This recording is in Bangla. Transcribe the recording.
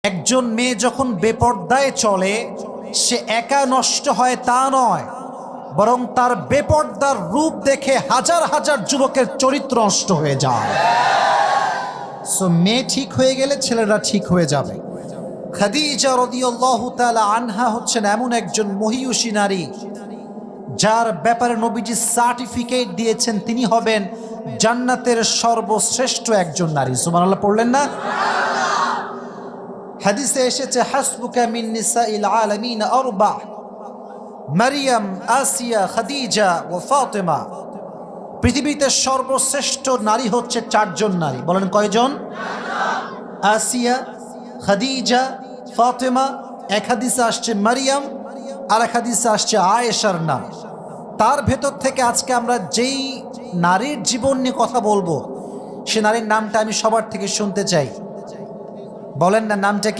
একজন মেয়ে যখন বেপর্দায় চলে সে একা নষ্ট হয় তা নয়, বরং তার বেপর্দার রূপ দেখে হাজার হাজার যুবকের চরিত্র নষ্ট হয়ে যায়। সো মেয়ে ঠিক হয়ে গেলে ছেলেরা ঠিক হয়ে যাবে। খাদিজা রাদিয়াল্লাহু তাআলা আনহা হচ্ছেন এমন একজন মহিয়সী নারী যার ব্যাপারে নবীজি সার্টিফিকেট দিয়েছেন তিনি হবেন জান্নাতের সর্বশ্রেষ্ঠ একজন নারী। সুবহানাল্লাহ পড়লেন না? হাদিসে এসেছে হাসবুকা মিন নিসাইল আলামিন আরবা, মারিয়াম, আসিয়া, খাদিজা ও ফাতেমা। পৃথিবীতে সর্বশ্রেষ্ঠ নারী হচ্ছে চারজন নারী। বলেন কয়জন? আসিয়া, খাদিজা, ফাতেমা। এক হাদিসে আসছে মারিয়াম, আর এক হাদিসে আসছে আয়েশার নাম। তার ভেতর থেকে আজকে আমরা যেই নারীর জীবন নিয়ে কথা বলবো সে নারীর নামটা আমি সবার থেকে শুনতে চাই। বলেন না নামটা কি?